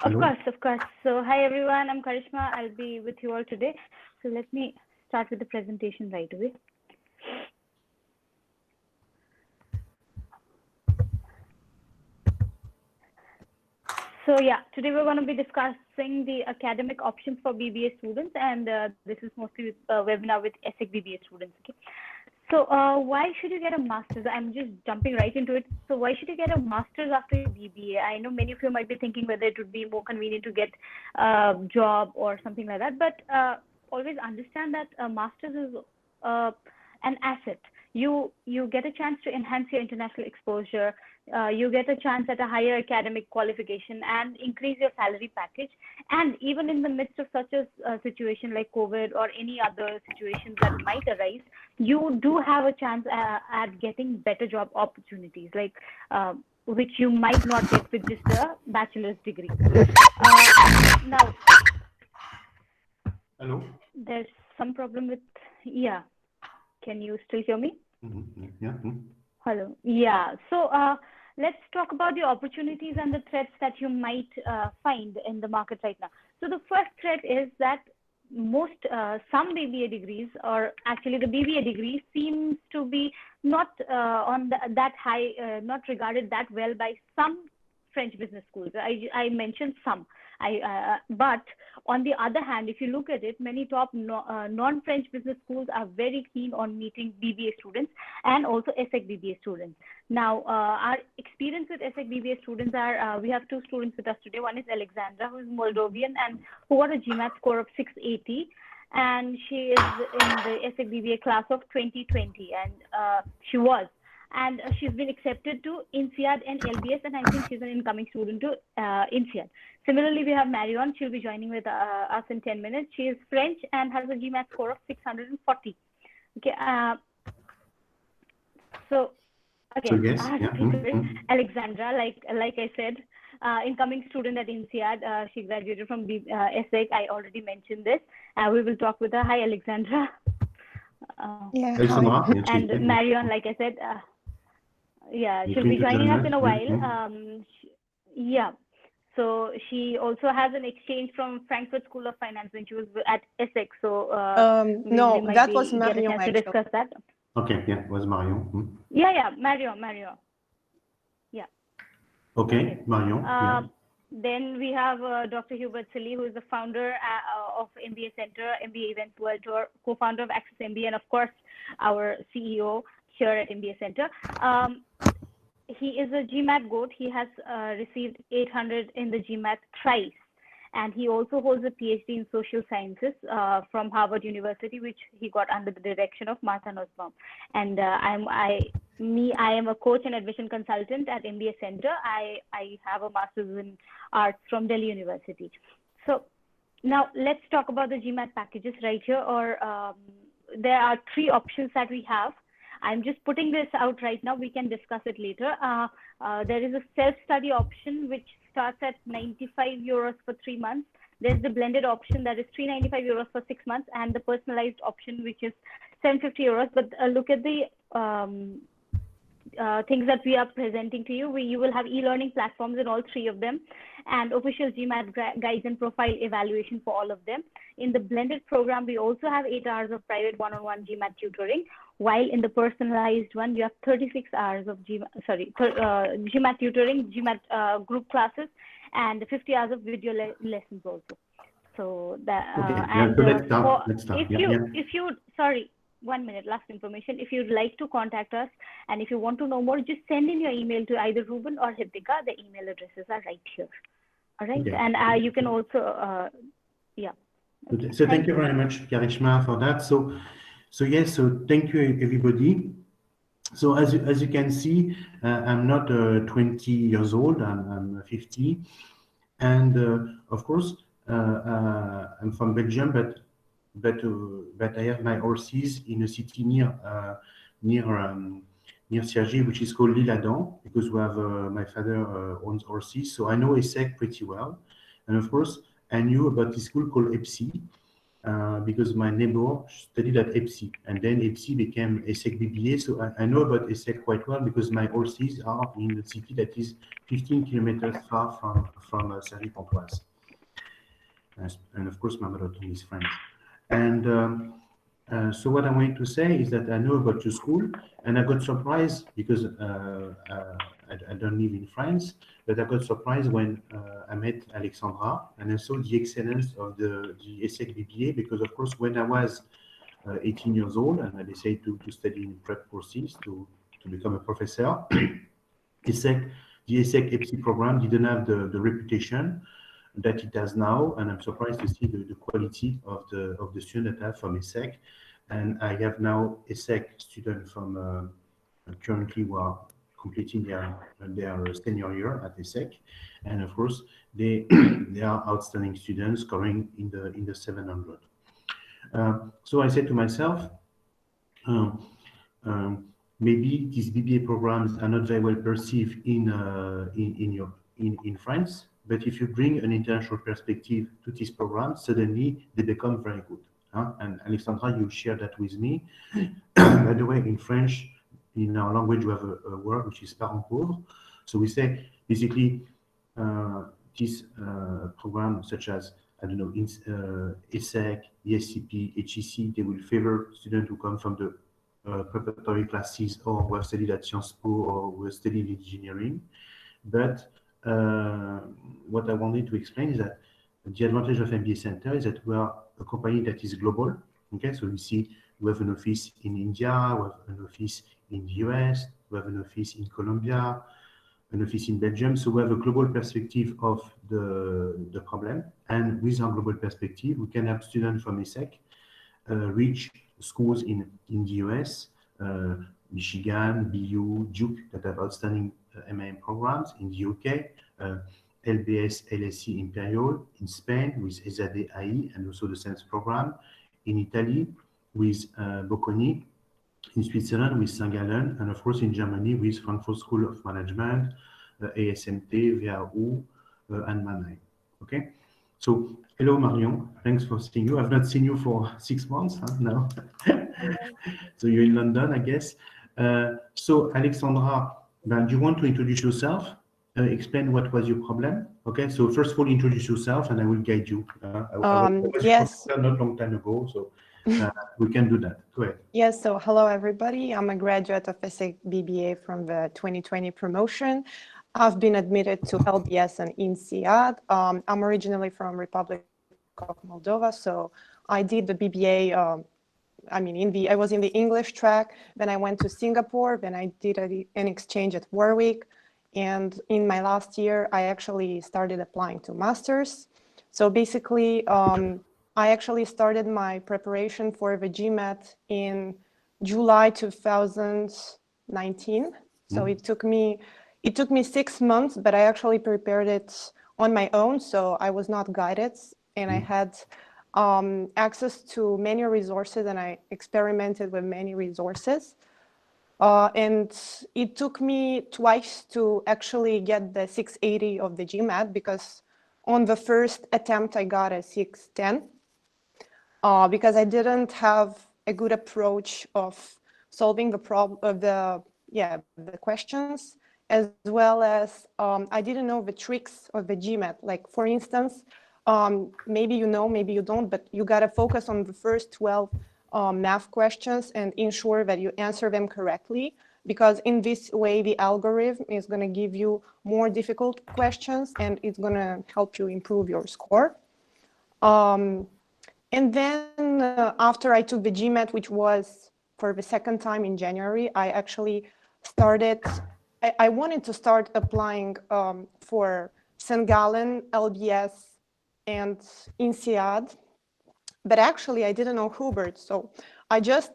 Of Hello? course, of course. So, hi everyone, I'm Karishma. I'll be with you all today. So, let me start with the presentation right away. So, yeah, today we're going to be discussing the academic options for BBA students, and this is mostly a webinar with ESSEC BBA students. Okay. So, why should you get a master's? I'm just jumping right into it. So, why should you get a master's after your BBA? I know many of you might be thinking whether it would be more convenient to get a job or something like that, but always understand that a master's is an asset. You get a chance to enhance your international exposure. You get a chance at a higher academic qualification and increase your salary package. And even in the midst of such a situation like COVID or any other situations that might arise, you do have a chance at getting better job opportunities, like which you might not get with just a bachelor's degree. Now, Hello? there's some problem with, yeah. Can you still hear me? Yeah. Hello. Yeah. So let's talk about the opportunities and the threats that you might find in the market right now. So the first threat is that some BBA degrees, or actually the BBA degree, seems to be not that high, not regarded that well by some French business schools. I mentioned some. But on the other hand, if you look at it, many top non-French business schools are very keen on meeting BBA students and also ESSEC BBA students. Now, our experience with ESSEC BBA students are, we have two students with us today. One is Alexandra, who is Moldovan and who got a GMAT score of 680. And she is in the ESSEC BBA class of 2020, and she was. And she's been accepted to INSEAD and LBS, and I think she's an incoming student to INSEAD. Similarly, we have Marion. She'll be joining with us in 10 minutes. She is French and has a GMAT score of 640. Okay. So, again, yes, Alexandra, like I said, incoming student at INSEAD. She graduated from ESSEC. I already mentioned this. We will talk with her. Hi, Alexandra. And Marion, like I said, yeah, she'll be joining us in a while. Yeah. So she also has an exchange from Frankfurt School of Finance when she was at ESSEC. So no, that was Marion. To discuss that. Okay, yeah, it was Marion. Yeah, Marion. Yeah. Okay, Marion. Then we have Dr. Hubert Silly, who is the founder of MBA Center, MBA Events World Tour, co-founder of Access MBA, and of course, our CEO here at MBA Center. He is a GMAT GOAT. He has received 800 in the GMAT thrice. And he also holds a PhD in social sciences from Harvard University, which he got under the direction of Martha Nussbaum. And I am a coach and admission consultant at MBA Center. I have a master's in arts from Delhi University. So now let's talk about the GMAT packages right here. Or there are three options that we have. I'm just putting this out right now. We can discuss it later. There is a self-study option, which starts at 95 euros for 3 months. There's the blended option that is 395 euros for 6 months, and the personalized option, which is 750 euros. But look at the things that we are presenting to you. You will have e-learning platforms in all three of them, and official GMAT guides and profile evaluation for all of them. In the blended program, we also have 8 hours of private one-on-one GMAT tutoring, while in the personalized one, you have 36 hours of GMAT tutoring, GMAT group classes, and 50 hours of video lessons also. So that if you sorry. 1 minute, last information. If you'd like to contact us and if you want to know more, just send in your email to either Ruben or Hiptika. The email addresses are right here. All right. Okay. And you can also, yeah. Okay. So thank you very much, Karishma, for that. So yes, so thank you, everybody. So as you can see, I'm not 20 years old, I'm 50. And of course, I'm from Belgium, but I have my horses in a city near Cergy, which is called L'Isle-Adam, because we have my father owns horses, so I know ESSEC pretty well. And of course, I knew about this school called EPSI, because my neighbor studied at EPSI, and then EPSI became ESSEC BBA. So I know about ESSEC quite well because my horses are in a city that is 15 kilometers far from Cergy-Pontoise. And of course, my mother tongue is French. And so what I'm going to say is that I know about your school, and I got surprised because I don't live in France, but I got surprised when I met Alexandra and I saw the excellence of the ESSEC BBA, because of course when I was 18 years old and I decided to study in prep courses to become a professor, ESSEC, the ESSEC EPSI program didn't have the reputation that it has now, and I'm surprised to see the quality of the student that I have from ESSEC. And I have now ESSEC students from currently who are completing their senior year at ESSEC, and of course they they are outstanding students scoring in the 700. So I said to myself, maybe these BBA programs are not very well perceived in France, but if you bring an international perspective to this program, suddenly they become very good. And Alexandra, you shared that with me. By the way, in French, in our language, we have a word which is parent pauvre. So we say basically this program, such as, I don't know, ESSEC, ESCP, HEC, they will favor students who come from the preparatory classes or who have studied at Sciences Po or who have studied engineering. But what I wanted to explain is that the advantage of MBA Center is that we are a company that is global. Okay, so you see we have an office in India, we have an office in the US, we have an office in Colombia, an office in Belgium. So we have a global perspective of the problem. And with our global perspective, we can have students from ESSEC reach schools in the US, Michigan, BU, Duke, that have outstanding MAM programs, in the UK, LBS, LSE Imperial, in Spain with ESADE AI and also the SENSE program, in Italy with Bocconi, in Switzerland with St. Gallen, and of course in Germany with Frankfurt School of Management, ASMT, WHU, and Mannheim. Okay, so hello Marion, thanks for seeing you. I've not seen you for 6 months now. So you're in London, I guess. So Alexandra, do you want to introduce yourself? Explain what was your problem. Okay, so first of all, introduce yourself and I will guide you. I was yes. not long time ago, so we can do that. Go ahead. Yes, so hello everybody. I'm a graduate of ESSEC BBA from the 2020 promotion. I've been admitted to LBS and INSEAD. I'm originally from Republic of Moldova, so I did the BBA. I was in the English track. Then I went to Singapore. Then I did an exchange at Warwick. And in my last year, I actually started applying to masters. So basically, I actually started my preparation for the GMAT in July 2019. So it took me 6 months, but I actually prepared it on my own. So I was not guided, and I had access to many resources, and I experimented with many resources. And it took me twice to actually get the 680 of the GMAT, because on the first attempt I got a 610 because I didn't have a good approach of solving the problem of the questions, as well as I didn't know the tricks of the GMAT. Like for instance, maybe you know, maybe you don't, but you gotta focus on the first 12 math questions and ensure that you answer them correctly, because in this way the algorithm is going to give you more difficult questions and it's going to help you improve your score. And then after I took the GMAT, which was for the second time in January, I actually started, I wanted to start applying for St. Gallen, LBS, and INSEAD. But actually, I didn't know Hubert. So I just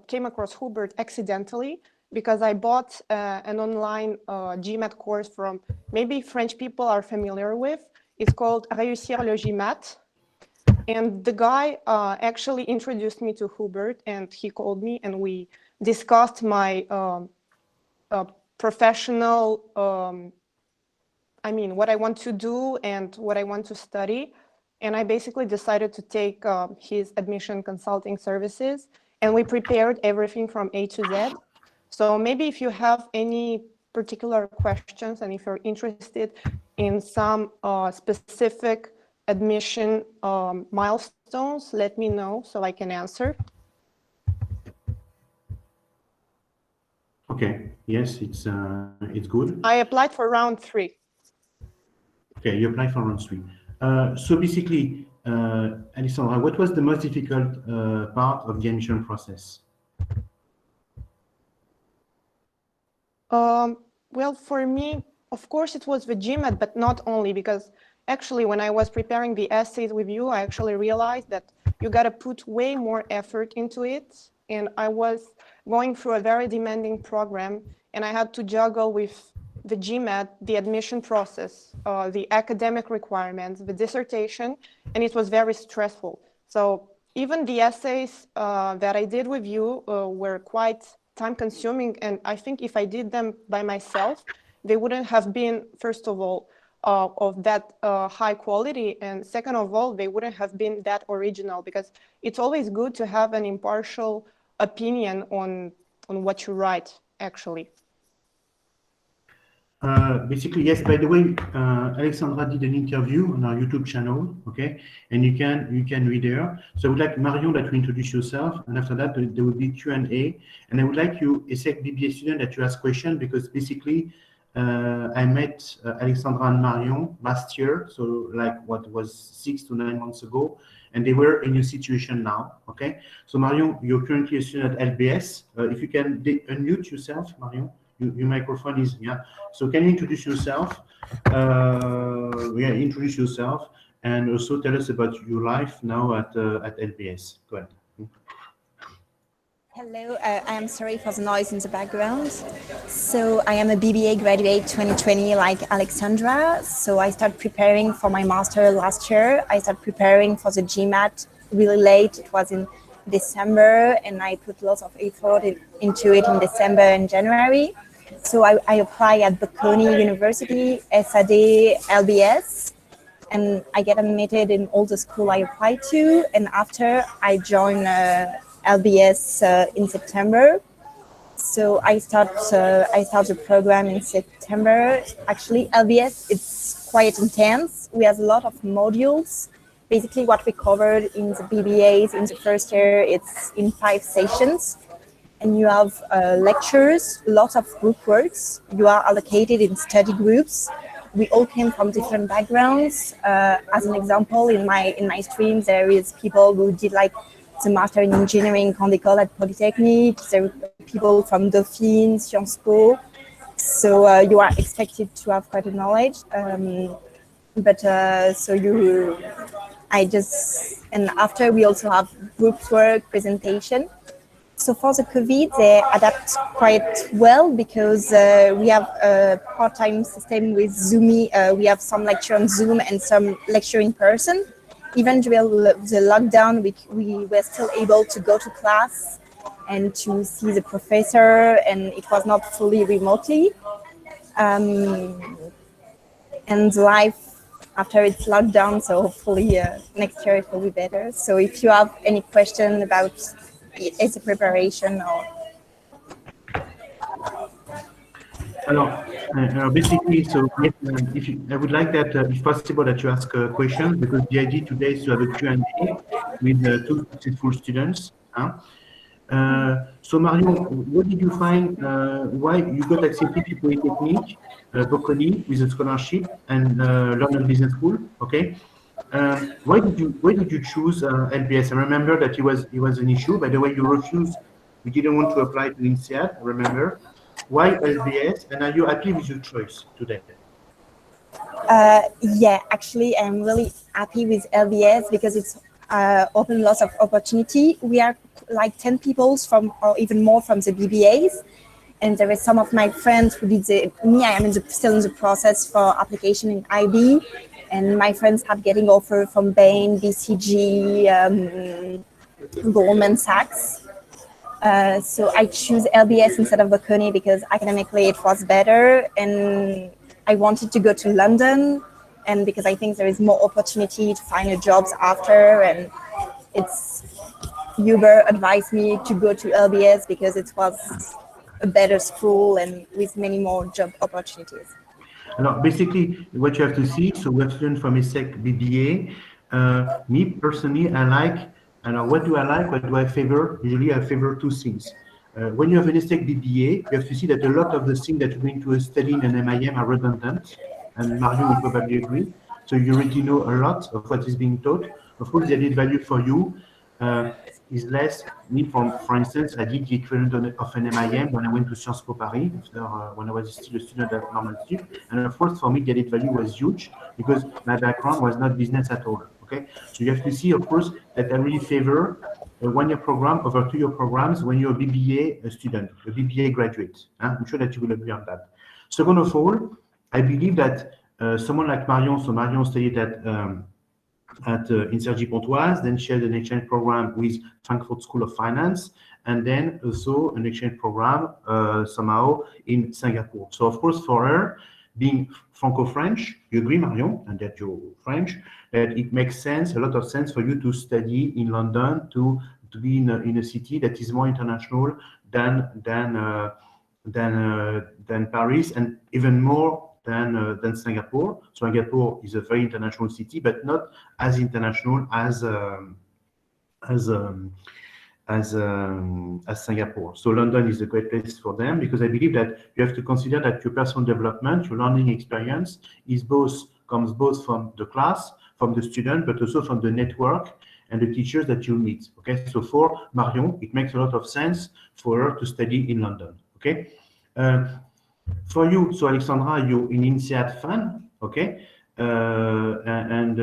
came across Hubert accidentally because I bought an online GMAT course from, maybe French people are familiar with. It's called Réussir le GMAT. And the guy actually introduced me to Hubert, and he called me and we discussed my professional, what I want to do and what I want to study. and I basically decided to take his admission consulting services, and we prepared everything from A to Z. So maybe if you have any particular questions and if you're interested in some specific admission milestones, let me know so I can answer. Okay. Yes, it's good. I applied for round 3. Okay, you applied for round 3. So basically, Alexandra, what was the most difficult part of the admission process? Well, for me, of course, it was the GMAT, but not only, because actually when I was preparing the essays with you, I actually realized that you got to put way more effort into it. And I was going through a very demanding program, and I had to juggle with the GMAT, the admission process, the academic requirements, the dissertation, and it was very stressful. So even the essays that I did with you were quite time-consuming, and I think if I did them by myself, they wouldn't have been, first of all, of that high quality, and second of all, they wouldn't have been that original, because it's always good to have an impartial opinion on what you write, actually. Basically, yes. By the way, Alexandra did an interview on our YouTube channel, okay, and you can read there. So I would like Marion that you introduce yourself, and after that there will be Q&A. And I would like you, ESSEC BBA student, that you ask questions, because basically I met Alexandra and Marion last year, so like what was 6 to 9 months ago, and they were in your situation now, okay. So Marion, you're currently a student at LBS. If you can unmute yourself, Marion. Your microphone is, yeah. So can you introduce yourself? Introduce yourself, and also tell us about your life now at LBS. Go ahead. Hello, I am sorry for the noise in the background. So I am a BBA graduate 2020 like Alexandra. So I started preparing for my master last year. I started preparing for the GMAT really late. It was in December, and I put lots of effort into it in December and January. So I apply at Bocconi University, SAD, LBS, and I get admitted in all the school I apply to. And after I join LBS in September. So I start the program in September. Actually, LBS, it's quite intense. We have a lot of modules. Basically, what we covered in the BBAs in the first year, it's in 5 sessions. And you have lectures, lots of group works. You are allocated in study groups. We all came from different backgrounds. As an example, in my stream, there is people who did like the master in engineering Grande at Polytechnique. There are people from Dauphine, Sciences Po. So you are expected to have quite a knowledge. And after we also have group work, presentation. So for the COVID, they adapt quite well, because we have a part-time system with Zoomy. We have some lecture on Zoom and some lecture in person. Even during the lockdown, we were still able to go to class and to see the professor, and it was not fully remotely. And life after it's lockdown, so hopefully next year it will be better. So if you have any question about its preparation or... Basically, so I would like that, if possible, that you ask questions, because the idea today is to have a Q&A with 2 successful students. So Marion, what did you find, why you got accepted to Polytechnique, Bocconi, with a scholarship, and London Business School, okay? Why did you choose LBS? I remember that it was an issue. By the way, you refused, you didn't want to apply to INSEAD, I remember. Why LBS, and are you happy with your choice today? Yeah, actually, I'm really happy with LBS because it's opened lots of opportunity. We are like 10 people from, or even more, from the BBAs. And there are some of my friends who did I am still in the process for application in IB. And my friends have getting offer from Bain, BCG, Goldman Sachs. So I choose LBS instead of Bocconi because academically it was better, and I wanted to go to London, and because I think there is more opportunity to find a jobs after, and it's Hubert advised me to go to LBS because it was a better school and with many more job opportunities. Alors, basically, what you have to see, so we have students from ESSEC BBA. Me personally, I like, and what do I like? What do I favor? Usually, I favor two things. When you have an ESSEC BBA, you have to see that a lot of the things that you're going to study in an MIM are redundant, and Mario will probably agree. So you already know a lot of what is being taught. Of course, the added value for you is less. Me, for instance, I did the equivalent of an MIM when I went to Sciences Po Paris, after, when I was still a student at Normal Sup. And of course, for me, the added value was huge because my background was not business at all. Okay, so you have to see, of course, that I really favor a one-year program over 2-year programs when you're a BBA student, a BBA graduate. I'm sure that you will agree on that. Second of all, I believe that someone like Marion, so Marion studied at INSERGI Pontoise, then she had an exchange program with Frankfurt School of Finance, and then also an exchange program somehow in Singapore. So of course for her, being Franco-French, you agree, Marion, and that you're French, that it makes sense, a lot of sense for you to study in London, to be in a city that is more international than Paris, and even more than Singapore. So Singapore is a very international city, but not as international as Singapore. So London is a great place for them because I believe that you have to consider that your personal development, your learning experience comes both from the class, from the student, but also from the network and the teachers that you meet. Okay, so for Marion, it makes a lot of sense for her to study in London. Okay. For you, so Alexandra, you're an INSEAD fan, okay? And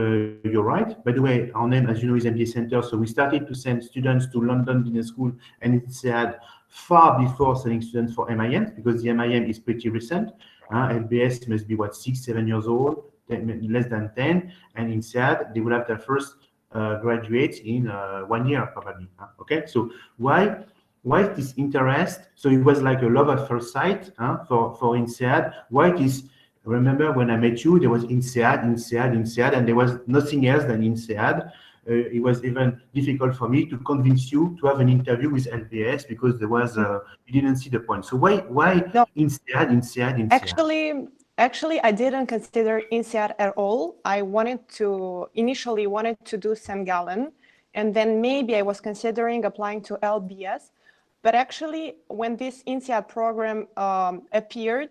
you're right. By the way, our name, as you know, is MBA Center. So we started to send students to London Business School and INSEAD far before sending students for MIM, because the MIM is pretty recent. LBS must be, 6-7 years old, less than 10. And INSEAD, they will have their first graduates in 1 year, probably. Okay, so why this interest? So it was like a love at first sight for INSEAD. Why it is? Remember when I met you, there was INSEAD, and there was nothing else than INSEAD. It was even difficult for me to convince you to have an interview with LBS because there was you didn't see the point. So why No. INSEAD? Actually, I didn't consider INSEAD at all. I initially wanted to do St. Gallen, and then maybe I was considering applying to LBS. But actually, when this INSEAD program appeared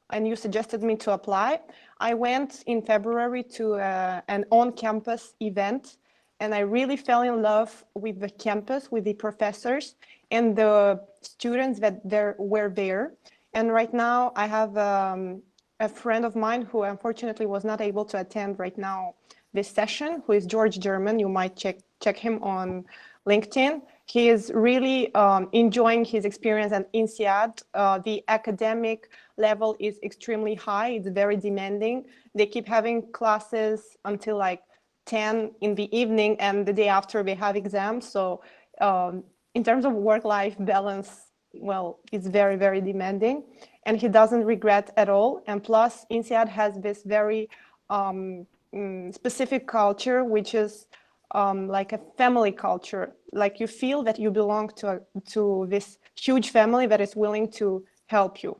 and you suggested me to apply, I went in February to an on-campus event, and I really fell in love with the campus, with the professors and the students that were there. And right now, I have a friend of mine who unfortunately was not able to attend right now this session, who is George German. You might check him on LinkedIn. He is really enjoying his experience at INSEAD. The academic level is extremely high. It's very demanding. They keep having classes until like 10 in the evening, and the day after they have exams. So in terms of work-life balance, well, it's very, very demanding, and he doesn't regret at all. And plus, INSEAD has this very specific culture, which is like a family culture. Like you feel that you belong to this huge family that is willing to help you.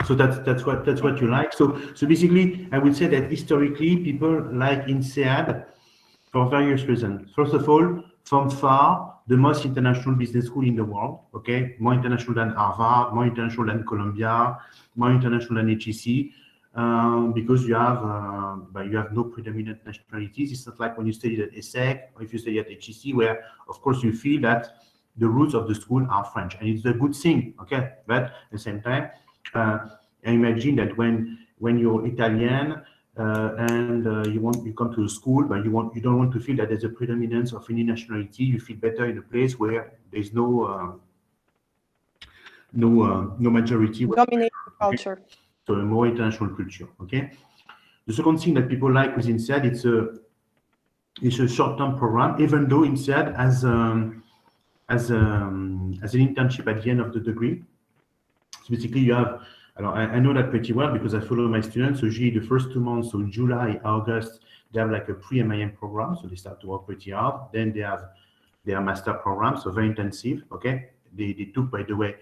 So that's what you like. So basically, I would say that historically, people like INSEAD for various reasons. First of all, from far, the most international business school in the world. Okay, more international than Harvard, more international than Columbia, more international than HEC. Because you have no predominant nationalities. It's not like when you studied at ESSEC or if you study at HEC, where of course you feel that the roots of the school are French, and it's a good thing. Okay, but at the same time, I imagine that when you're Italian and you come to a school, but you don't want to feel that there's a predominance of any nationality. You feel better in a place where there's no majority. Dominating culture. Okay? So a more international culture. Okay. The second thing that people like with INSEAD, it's a short-term program, even though INSEAD has an internship at the end of the degree. So basically, you have I know that pretty well because I follow my students. So usually the first 2 months, so July, August, they have like a pre-MIM program. So they start to work pretty hard. Then they have their master program, so very intensive, okay? They took, by the way,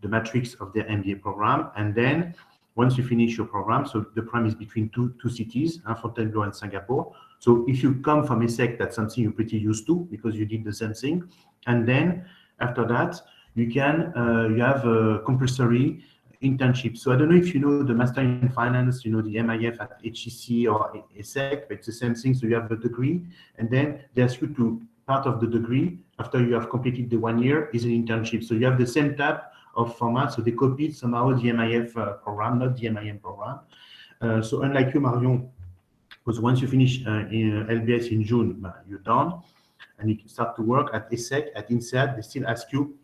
the matrix of their MBA program. And then once you finish your program, so the program is between two cities, Fontainebleau and Singapore. So if you come from ESSEC, that's something you're pretty used to because you did the same thing. And then after that, you can, you have a compulsory internship. So I don't know if you know the Master in Finance, you know, the MIF at HEC or ESSEC, but it's the same thing. So you have a degree, and then they ask you to, part of the degree, after you have completed the 1 year, is an internship. So you have the same type of format. So they copied somehow the MIF program, not the MIM program. So unlike you, Marion, because once you finish in LBS in June, you're done, and you can start to work at ESSEC, at INSEAD, they still ask you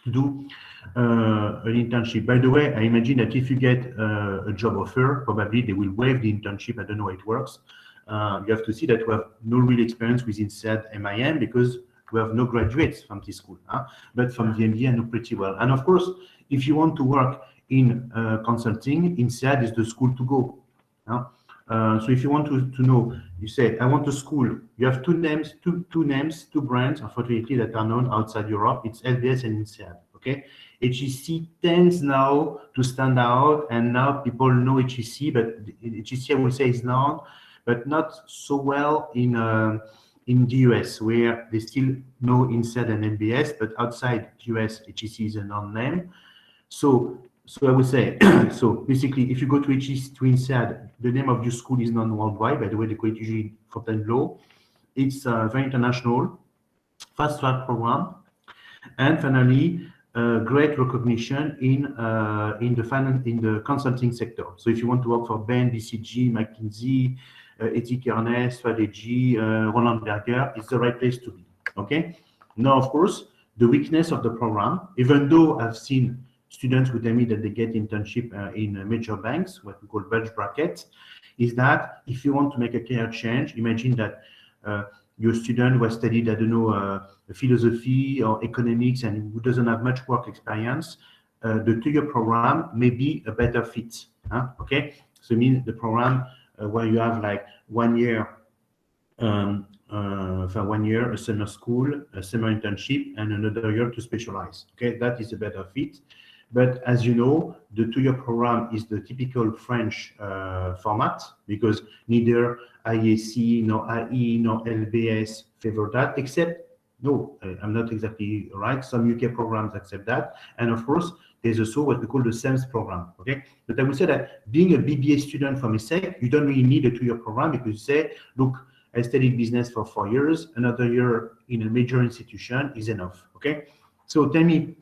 to do an internship. By the way, I imagine that if you get a job offer, probably they will waive the internship. I don't know how it works. You have to see that we have no real experience with INSEAD MIM because we have no graduates from this school, but from the MBA I know pretty well. And of course, if you want to work in consulting, INSEAD is the school to go. So if you want to know, you say, I want a school. You have two names, two brands, unfortunately, that are known outside Europe. It's LBS and INSEAD, okay? HEC tends now to stand out, and now people know HEC, but HEC, I would say, is known, but not so well in the US, where they still know INSEAD and LBS, but outside US, HEC is a known name. So I would say, so basically, if you go to HEC, to INSEAD, the name of your school is known worldwide. By the way, they call it usually Fontainebleau. It's very international, fast track program, and finally, great recognition in the consulting sector. So if you want to work for Bain, BCG, McKinsey, Ethic Ernest, Strategy, Roland Berger, it's the right place to be. Okay. Now, of course, the weakness of the program, even though I've seen students who tell me that they get internship in major banks, what we call bulge brackets, is that if you want to make a career change, imagine that your student who has studied, I don't know, philosophy or economics and who doesn't have much work experience, the 2-year program may be a better fit. Okay, so it means the program where you have like 1 year, for 1 year, a summer school, a summer internship, and another year to specialize. Okay, that is a better fit. But as you know, the 2-year program is the typical French format because neither IAC, nor IE, nor LBS favor that, except, no, I'm not exactly right. Some UK programs accept that. And of course, there's also what we call the SEMS program, okay? But I would say that being a BBA student from ESSEC, you don't really need a 2-year program because you say, look, I studied business for 4 years, another year in a major institution is enough, okay? So tell me,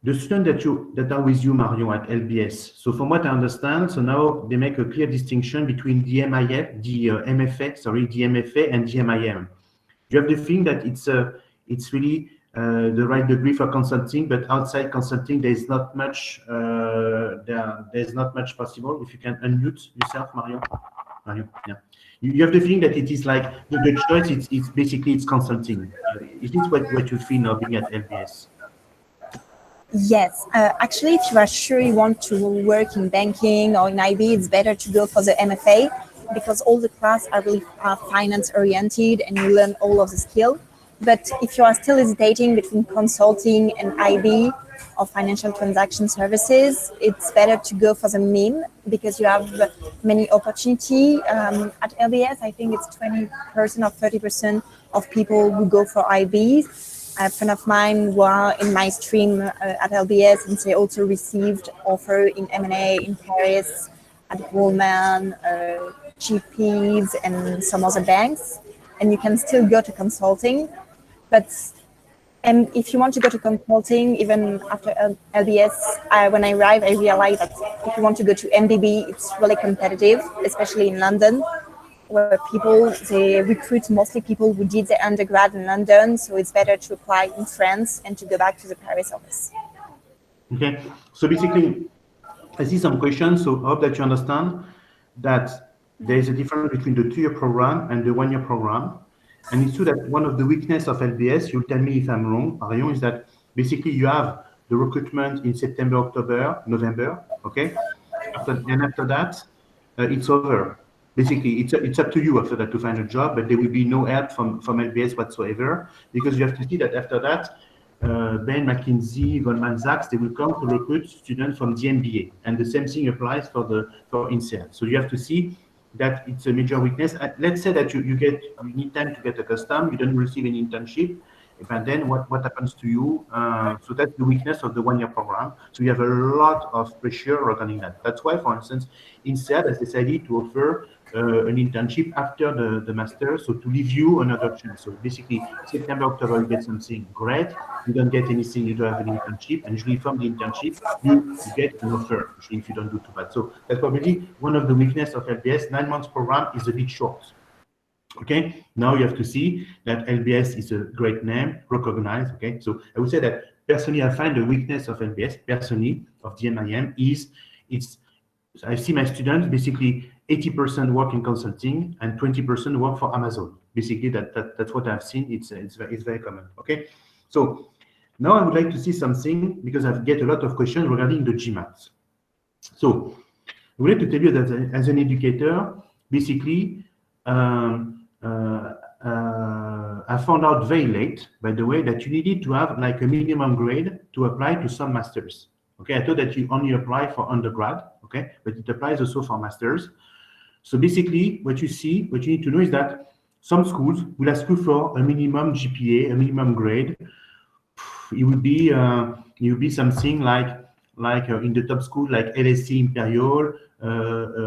the students that are with you, Marion, at LBS. So from what I understand, so now they make a clear distinction between the MFA, the MFA and the MIM. You have the feeling that it's really the right degree for consulting, but outside consulting, there's not much there's not much possible. If you can unmute yourself, Marion, yeah. You have the feeling that it is like the choice. It's basically it's consulting. Is this what you feel now being at LBS? Yes, actually, if you are sure you want to work in banking or in IB, it's better to go for the MFA because all the classes are really finance oriented and you learn all of the skills. But if you are still hesitating between consulting and IB or financial transaction services, it's better to go for the MIM because you have many opportunities. At LBS, I think it's 20% or 30% of people who go for IB. A friend of mine who are in my stream at LBS and they also received offer in M&A in Paris, at Goldman, GPs and some other banks. And you can still go to consulting. But if you want to go to consulting, even after LBS, when I arrived, I realized that if you want to go to MBB, it's really competitive, especially in London, where they recruit mostly people who did their undergrad in London, so it's better to apply in France and to go back to the Paris office. Okay, so basically, I see some questions, so I hope that you understand that there is a difference between the 2-year program and the 1-year program. And it's true that one of the weaknesses of LBS, you'll tell me if I'm wrong, Marion, is that basically you have the recruitment in September, October, November, okay? After that, it's over. Basically, it's up to you after that to find a job, but there will be no help from LBS whatsoever, because you have to see that after that, Bain, McKinsey, Goldman Sachs, they will come to recruit students from the MBA, and the same thing applies for INSEAD. So you have to see that it's a major weakness. Let's say that you need time to get accustomed, you don't receive any internship, and then what happens to you? So that's the weakness of the one-year program. So you have a lot of pressure regarding that. That's why, for instance, INSEAD has decided to offer an internship after the master, so to leave you another chance. So basically, September, October, you get something great. You don't get anything, you don't have an internship, and usually from the internship, you get an offer, usually if you don't do too bad. So that's probably one of the weaknesses of LBS. 9 months program is a bit short. Okay, now you have to see that LBS is a great name, recognized. Okay, so I would say that personally, I find the weakness of LBS, personally, of DMIM I see my students basically 80% work in consulting and 20% work for Amazon. Basically, that's what I've seen. It's very common. Okay, so now I would like to see something because I get a lot of questions regarding the GMAT. So I would like to tell you that as an educator, basically, I found out very late, by the way, that you needed to have like a minimum grade to apply to some masters. Okay, I thought that you only apply for undergrad, okay, but it applies also for masters. So basically, what you need to know is that some schools will ask you for a minimum GPA, a minimum grade. It would be something like in the top school like LSE Imperial,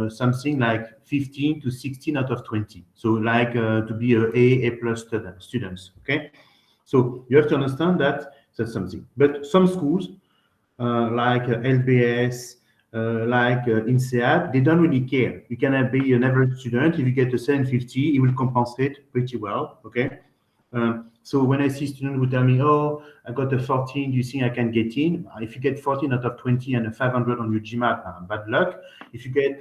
something like 15 to 16 out of 20. So like to be A plus students. Okay, so you have to understand that that's something. But some schools like LBS, like INSEAD, they don't really care. You can be an average student. If you get a 750, it will compensate pretty well. Okay. So when I see students who tell me, oh, I got a 14, do you think I can get in? If you get 14 out of 20 and a 500 on your GMAT, bad luck. If you get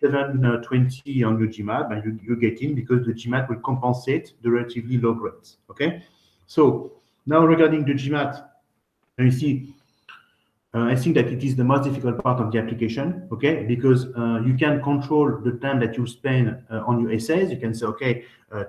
720 on your GMAT, you get in because the GMAT will compensate the relatively low grades. Okay. So now regarding the GMAT, you see, I think that it is the most difficult part of the application, okay? Because you can control the time that you spend on your essays. You can say, okay,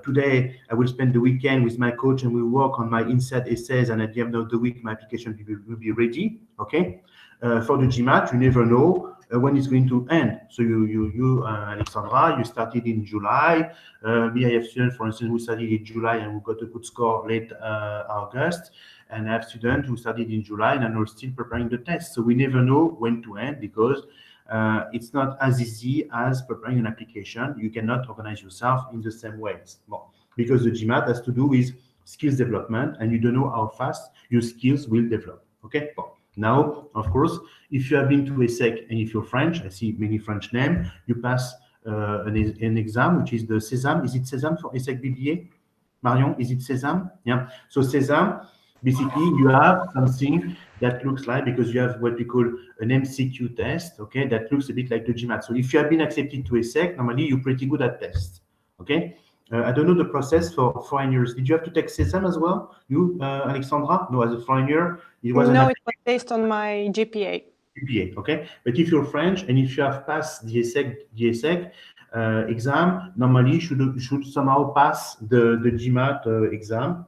today I will spend the weekend with my coach and we'll work on my inside essays, and at the end of the week, my application will be ready, okay? For the GMAT, you never know when it's going to end. So you Alexandra, you started in July. Me, I have students, for instance, who started in July and who got a good score late August. And I have students who studied in July and are still preparing the test. So we never know when to end because it's not as easy as preparing an application. You cannot organize yourself in the same ways. Well, because the GMAT has to do with skills development and you don't know how fast your skills will develop. Okay. Well, now, of course, if you have been to ESSEC and if you're French, I see many French names, you pass an exam, which is the SESAM. Is it SESAM for ESSEC BBA? Marion, is it SESAM? Yeah. So SESAM, basically, you have something that looks like, because you have what we call an MCQ test, okay, that looks a bit like the GMAT. So if you have been accepted to ESSEC, normally you're pretty good at tests, okay? I don't know the process for foreigners. Did you have to take SESAM as well? You, Alexandra? No, as a foreigner, it was No, it was based on my GPA. GPA, okay? But if you're French and if you have passed the ESSEC exam, normally you should somehow pass the GMAT exam.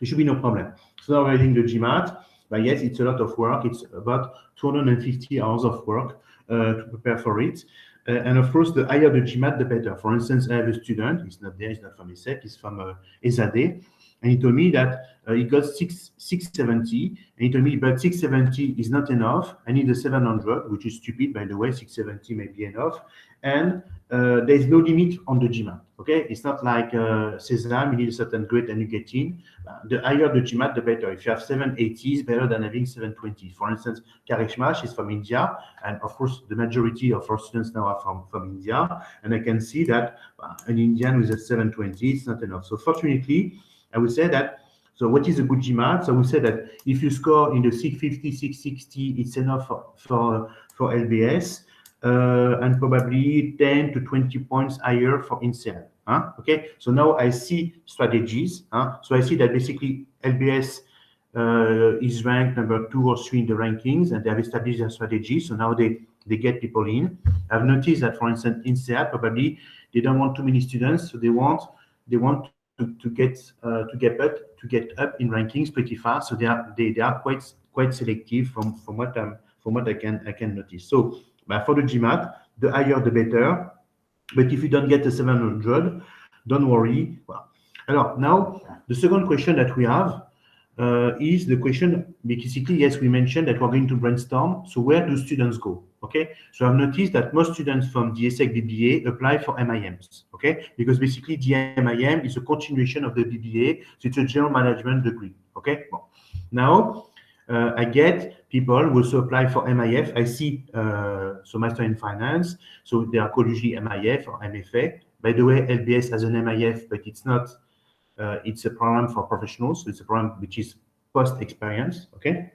There should be no problem. So now regarding the GMAT, but yes, it's a lot of work. It's about 250 hours of work to prepare for it. And of course, the higher the GMAT, the better. For instance, I have a student, he's not there, he's not from ESSEC, he's from ESADE, and he told me that he got 670, and he told me, but 670 is not enough. I need a 700, which is stupid, by the way. 670 may be enough, and there is no limit on the GMAT. Okay, it's not like SESAM, you need a certain grade and you get in. The higher the GMAT, the better. If you have 780, it's better than having 720. For instance, Karishma, she's from India, and of course, the majority of our students now are from India, and I can see that an Indian with a 720 is not enough. So fortunately, I would say that, so what is a good GMAT? So I would say that if you score in the 650, 660, it's enough for LBS, and probably 10 to 20 points higher for INSEAD. Okay, so now I see strategies. So I see that basically LBS is ranked number 2 or 3 in the rankings, and they have established their strategy. So now they get people in. I've noticed that, for instance, in SEAT, probably they don't want too many students, so they want to get up in rankings pretty fast. So they are quite selective from what I can notice. So for the GMAT, the higher the better. But if you don't get the 700, don't worry. Well, now the second question that we have is the question, basically, yes, we mentioned that we're going to brainstorm. So where do students go? Okay, so I've noticed that most students from the ESSEC BBA apply for MIMs, okay, because basically the MIM is a continuation of the BBA, so it's a general management degree, okay. Well, now I get people who also apply for MIF. I see so Master in Finance, so they are called usually MIF or MFA. By the way, LBS has an MIF, but it's not. It's a program for professionals. So it's a program which is post-experience. Okay,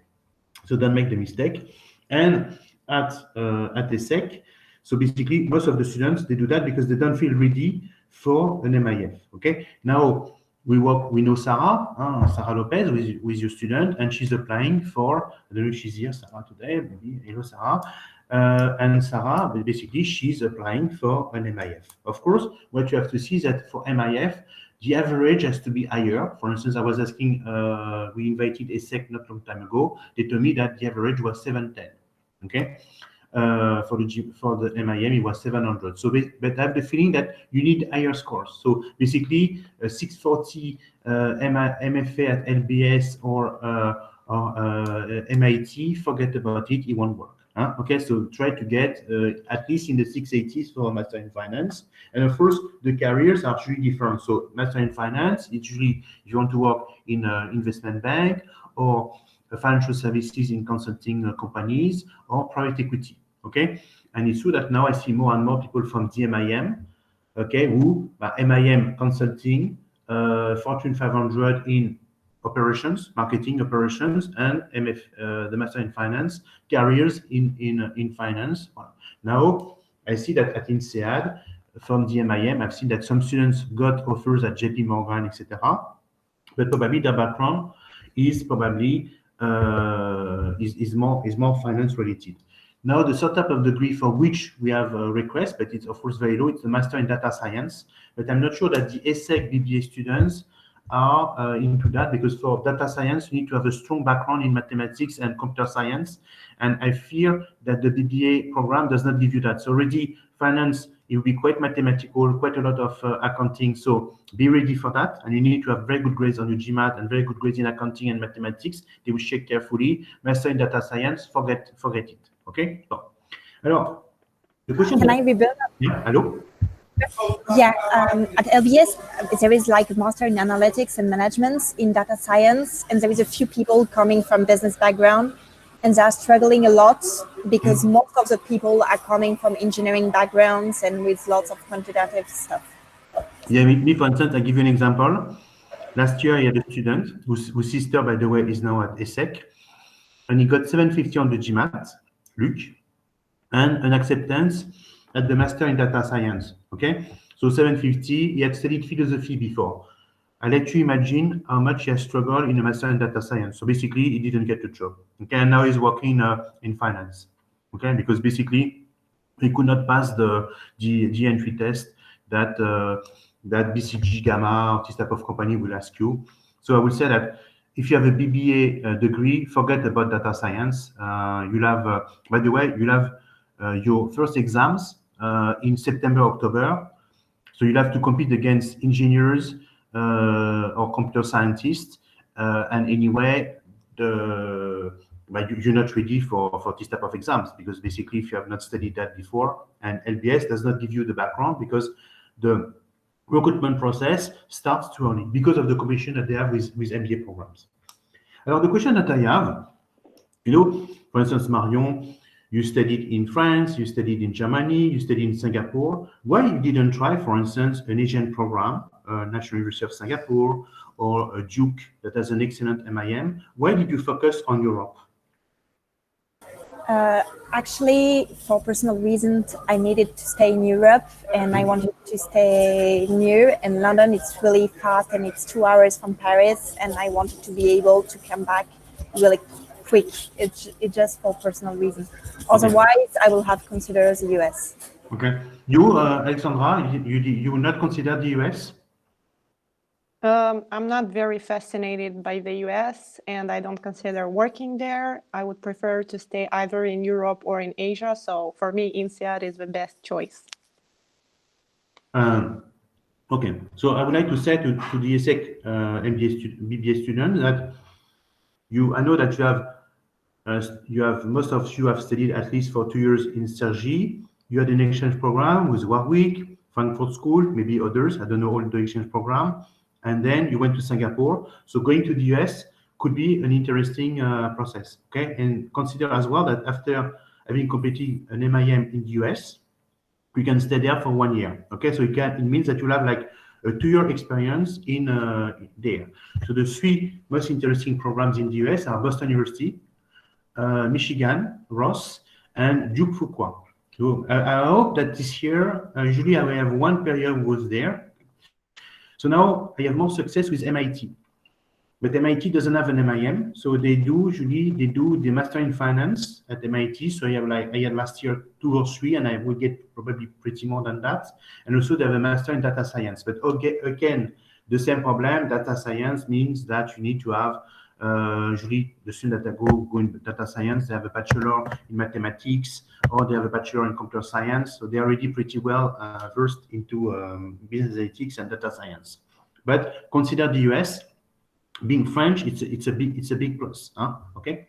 so don't make the mistake. And at ESSEC, so basically most of the students, they do that because they don't feel ready for an MIF. Okay, now we know Sarah Lopez, who is your student, and she's applying for, I don't know if she's here, Sarah, today, maybe. Hello, Sarah. And Sarah, basically, she's applying for an MIF. Of course, what you have to see is that for MIF, the average has to be higher. For instance, I was asking, we invited ESSEC not long time ago. They told me that the average was 710. Okay, for the MIM, it was 700. So, but I have the feeling that you need higher scores. So basically, 640 MFA at LBS or MIT, forget about it. It won't work. Okay, so try to get at least in the 680s for a Master in Finance. And of course, the careers are really different. So Master in Finance, it's usually if you want to work in an investment bank or financial services in consulting companies or private equity. Okay, and it's true that now I see more and more people from the MIM, okay, who MIM consulting, Fortune 500 in operations, marketing operations, and the Master in Finance, careers in finance. Now, I see that at INSEAD, from the MIM, I've seen that some students got offers at JP Morgan, etc. But probably their background is probably is more finance related. Now, the third type of degree for which we have a request, but it's of course very low, it's the Master in Data Science. But I'm not sure that the ESSEC BBA students are into that, because for data science, you need to have a strong background in mathematics and computer science. And I fear that the BBA program does not give you that. So already finance, it will be quite mathematical, quite a lot of accounting. So be ready for that. And you need to have very good grades on your GMAT and very good grades in accounting and mathematics. They will check carefully. Master in data science, forget it. Okay? So, alors, the question. Can I rebuild? Yeah, hello? Yeah, at LBS, there is like a master in analytics and management in data science, and there is a few people coming from business background, and they are struggling a lot because most of the people are coming from engineering backgrounds and with lots of quantitative stuff. Yeah, me for instance, I give you an example. Last year, I had a student whose sister, by the way, is now at ESSEC, and he got 750 on the GMAT, Luc, and an acceptance at the Master in Data Science, okay? So 750, he had studied philosophy before. I let you imagine how much he has struggled in a Master in Data Science. So basically, he didn't get the job, okay? And now he's working in finance, okay? Because basically, he could not pass the entry test that BCG, Gamma, or this type of company will ask you. So I would say that if you have a BBA degree, forget about data science. You'll have, by the way, you'll have your first exams in September, October. So you'll have to compete against engineers or computer scientists. And anyway, you're not ready for this type of exams, because basically if you have not studied that before, and LBS does not give you the background because the recruitment process starts too early because of the competition that they have with MBA programs. Now, the question that I have, for instance, Marion, you studied in France, you studied in Germany, you studied in Singapore. Why you didn't try, for instance, an Asian program, National University of Singapore, or a Duke that has an excellent MIM? Why did you focus on Europe? Actually, for personal reasons, I needed to stay in Europe and I wanted to stay near. And London, it's really fast and it's 2 hours from Paris. And I wanted to be able to come back really quick. It's just for personal reasons. Otherwise, I will have considered the US. Okay. You, Alexandra, you will not consider the US? I'm not very fascinated by the US and I don't consider working there. I would prefer to stay either in Europe or in Asia. So for me, INSEAD is the best choice. Okay. So I would like to say to the ESSEC BBA students that I know that most of you have studied at least for 2 years in Cergy. You had an exchange program with Warwick, Frankfurt School, maybe others. I don't know all the exchange program. And then you went to Singapore. So going to the US could be an interesting process, okay? And consider as well that after having completed an MIM in the US, you can stay there for 1 year, okay? So it means that you'll have like a 2-year experience in there. So the 3 most interesting programs in the US are Boston University, Michigan, Ross, and Duke Fuqua. So I hope that this year, usually I will have 1 per year who was there. So now I have more success with MIT, but MIT doesn't have an MIM. So they do the master in finance at MIT. So I had last year 2 or 3, and I will get probably pretty more than that. And also they have a master in data science. But okay, again, the same problem. Data science means that you need to have usually the students that go in data science, they have a bachelor in mathematics or they have a bachelor in computer science. So they're already pretty well versed into business analytics and data science. But consider the US, being French, it's a big plus. Huh? Okay.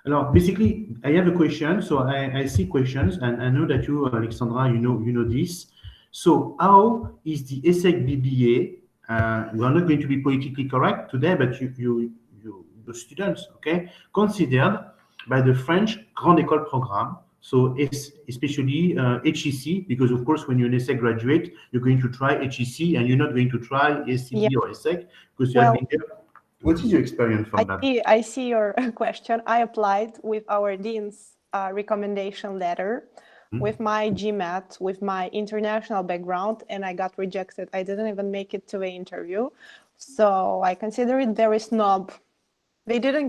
Now, basically, I have a question. So I see questions, and I know that you, Alexandra, you know this. So how is the ESSEC BBA? We are not going to be politically correct today, but you students, okay, considered by the French Grande École Programme. So it's especially HEC, because of course, when you're an ESSEC graduate, you're going to try HEC, and you're not going to try ESCB or ESSEC because you have been there. What is your experience from that? I see your question. I applied with our dean's recommendation letter, with my GMAT, with my international background, and I got rejected. I didn't even make it to the interview. So I consider it very snob. They didn't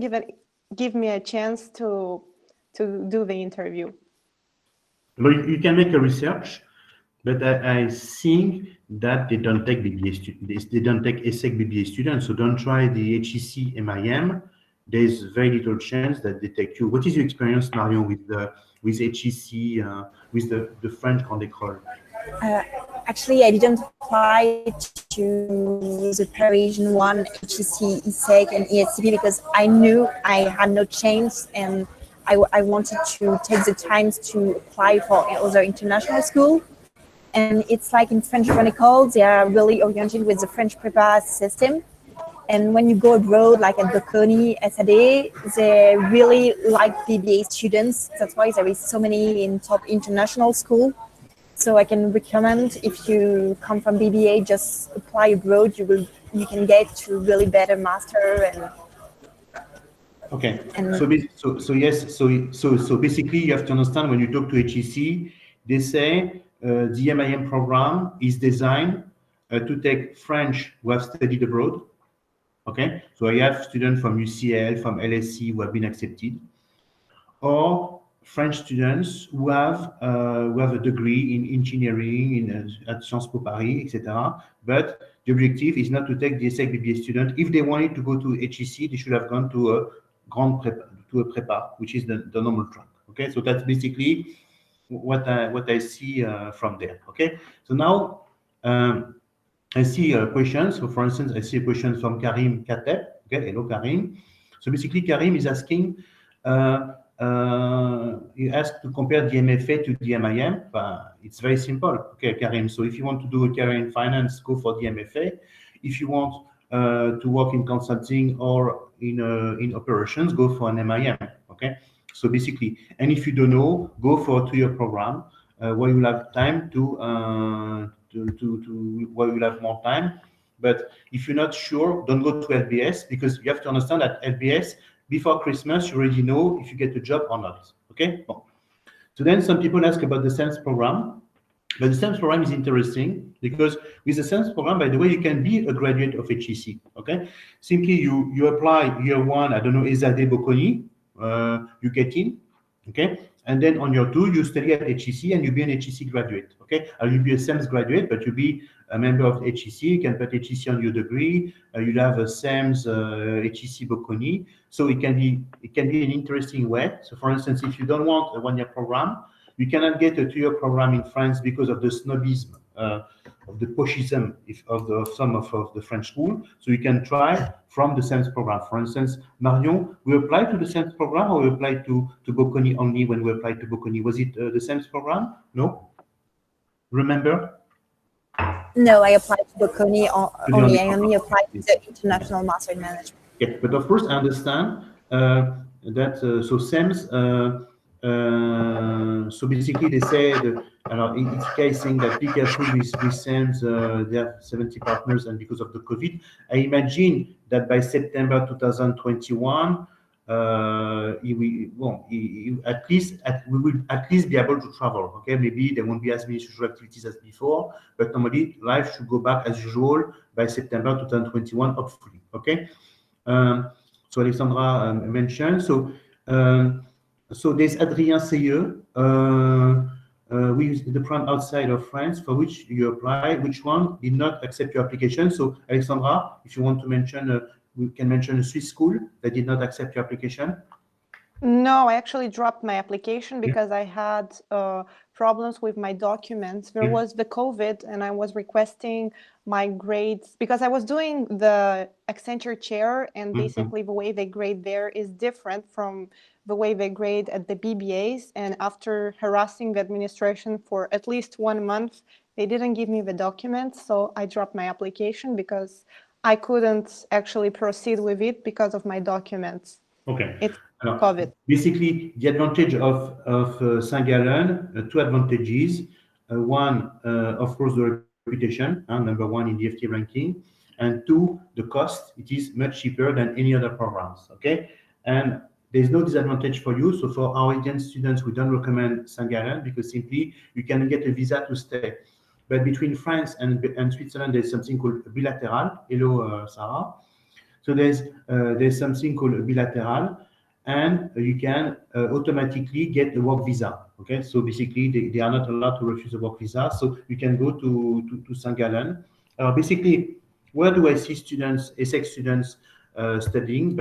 give me a chance to do the interview. Well, you can make a research, but I think that they don't take BBA students. They don't take ESSEC BBA students. So don't try the HEC MIM. There's very little chance that they take you. What is your experience, Marion, with HEC, with the French Grande École? Actually, I didn't apply to the Parisian one, HEC, ESSEC, and ESCP because I knew I had no chance, and I wanted to take the time to apply for other international school. And it's like in French Grande École, they are really oriented with the French prepa system. And when you go abroad, like at Bocconi, SAD, they really like BBA students. That's why there is so many in top international school. So I can recommend, if you come from BBA, just apply abroad. You can get to really better master and. Okay. So basically, you have to understand when you talk to HEC, they say the MIM program is designed to take French who have studied abroad. Okay, so I have students from UCL, from LSE who have been accepted, or French students who have a degree in engineering at Sciences Po Paris, etc. But the objective is not to take the ESSEC BBA student. If they wanted to go to HEC, they should have gone to a prepa, which is the normal track. Okay, so that's basically what I see from there. Okay, so now. I see questions. So, for instance, I see a question from Karim Kateb. Okay, hello, Karim. So basically, Karim is asking, he asked to compare the MFA to the MIM. It's very simple. Okay, Karim. So if you want to do a career in finance, go for the MFA. If you want to work in consulting or in operations, go for an MIM. Okay. So basically, and if you don't know, go for a 2-year program where you'll have time where you'll have more time. But if you're not sure, don't go to LBS, because you have to understand that LBS before Christmas, you already know if you get a job or not. Okay. Bon. So then some people ask about the SEMS program. But the SEMS program is interesting because with the SEMS program, by the way, you can be a graduate of HEC. Okay. Simply you apply year one, I don't know, ESSEC Bocconi, you get in. Okay. And then on year two, you study at HEC and you'll be an HEC graduate. Okay. You'll be a SEMS graduate, but you'll be a member of HEC. You can put HEC on your degree. You'll have a SEMS HEC Bocconi. So it can be an interesting way. So for instance, if you don't want a one-year program, you cannot get a two-year program in France because of the snobism, of the poshism of some of the French school. So you can try from the SEMS program. For instance, Marion, we applied to the SEMS program or we applied to Bocconi only when we applied to Bocconi? Was it the SEMS program? No? Remember? No, I applied to Bocconi only. I only applied to the International Master in Management. Yeah, but of course I understand that so SEMS. So basically, they say that ETK is saying that be careful with SEMS. They have 70 partners, and because of the COVID, I imagine that by September 2021, we will at least be able to travel. Okay, maybe there won't be as many social activities as before, but normally life should go back as usual by September 2021, hopefully. Okay. So Alexandra mentioned so. So there's Adrien Seyeux with the program outside of France for which you apply. Which one did not accept your application? So Alexandra, if you want to mention, we can mention a Swiss school that did not accept your application. No, I actually dropped my application because I had problems with my documents. There was the COVID and I was requesting my grades because I was doing the Accenture chair and basically the way they grade there is different from the way they grade at the BBAs. And after harassing the administration for at least 1 month, they didn't give me the documents. So I dropped my application because I couldn't actually proceed with it because of my documents. Okay. It's COVID. Basically, the advantage of Saint-Gallen, two advantages. One, of course, the reputation, number one in the FT ranking. And two, the cost. It is much cheaper than any other programs. Okay. And there's no disadvantage for you. So for our Indian students, we don't recommend Saint-Gallen because simply you can get a visa to stay. But between France and Switzerland, there's something called bilateral. Hello, Sarah. So there's something called bilateral, and you can automatically get a work visa. Okay, so basically they are not allowed to refuse a work visa. So you can go to Saint-Gallen. Basically, where do I see students, ESSEC students studying?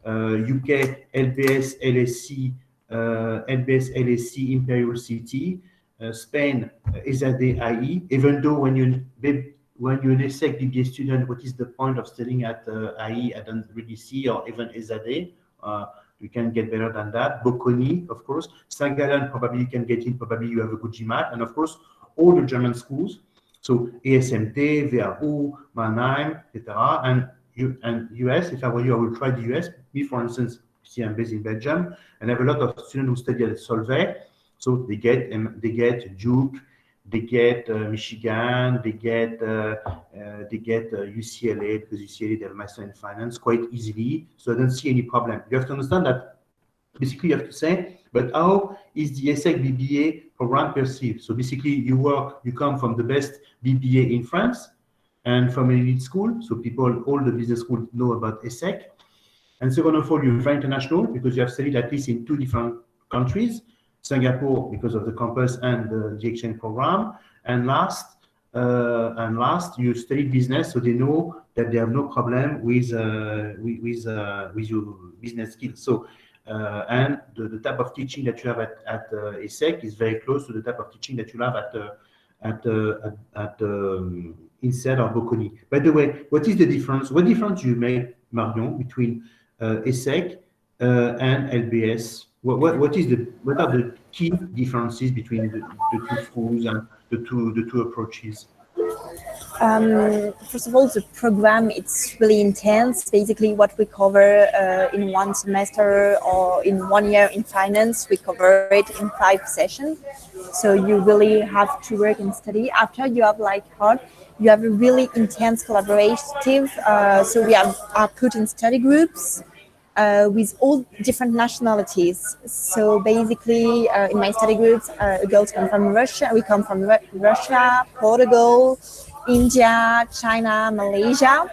UK, LBS, LSE, Imperial City, Spain, ESADE, IE. Even though when you're an ESSEC BBA student, what is the point of studying at IE? I don't really see, or even ESADE. You can get better than that. Bocconi, of course. Saint-Gallen, probably you can get in, probably you have a good GMAT. And of course, all the German schools. So ESMT, VRU, Mannheim, etc. And US, if I were you, I would try the US. Me, for instance, see, I'm based in Belgium, and I have a lot of students who study at Solvay. So they get Duke, they get Michigan, they get UCLA, because UCLA they have master in finance quite easily. So I don't see any problem. You have to understand that basically you have to say, but how is the ESSEC BBA program perceived? So basically you come from the best BBA in France and from an elite school. So all the business schools know about ESSEC. And second of all, you're very international because you have studied at least in 2 different countries. Singapore because of the campus and the exchange program, and last, you studied business, so they know that they have no problem with your business skills. So, and the type of teaching that you have at ESSEC is very close to the type of teaching that you have at INSEAD or Bocconi. By the way, what is the difference? What difference do you make, Marion, between ESSEC and LBS? What are the key differences between the two schools and the two approaches? First of all, the program, it's really intense. Basically, what we cover in 1 semester or in 1 year in finance, we cover it in 5 sessions. So you really have to work and study. After you have you have a really intense collaborative. So we are put in study groups. with all different nationalities. So basically, in my study groups, girls come from Russia. We come from Russia, Portugal, India, China, Malaysia,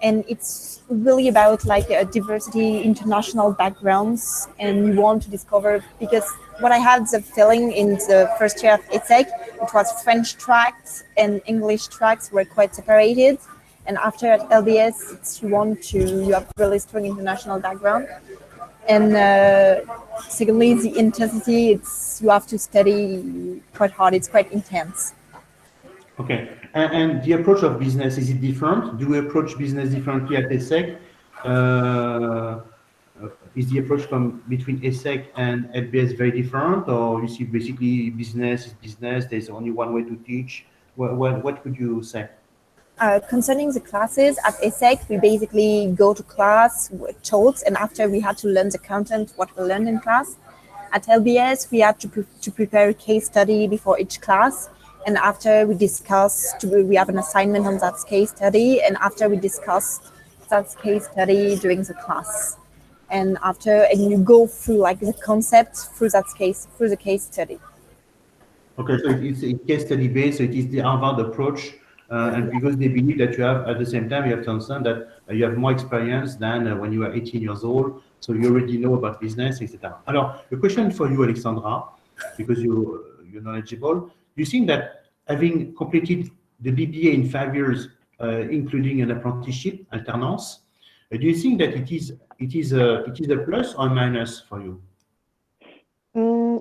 and it's really about like a diversity, international backgrounds, and we want to discover, because what I had the feeling in the first year of ESSEC, it was French tracks and English tracks were quite separated. And after at LBS, you have really strong international background. And secondly, the intensity, you have to study quite hard. It's quite intense. Okay, and the approach of business, is it different? Do we approach business differently at ESSEC? Is the approach between ESSEC and LBS very different, or you see basically business is business, there's only one way to teach? What would you say? Concerning the classes at ESSEC, we basically go to class with talks, and after we had to learn the content, what we learned in class. At LBS, we had to prepare a case study before each class, and after we we have an assignment on that case study, and after we discuss that case study during the class. And you go through like the concept through the case study. Okay, so it's a case study based, so it is the Harvard approach. And because they believe that you have, at the same time, you have to understand that you have more experience than when you were 18 years old, so you already know about business, etc. Alors, the question for you, Alexandra, because you're knowledgeable, you think that having completed the BBA in 5 years, including an apprenticeship, alternance, do you think that it is a plus or a minus for you?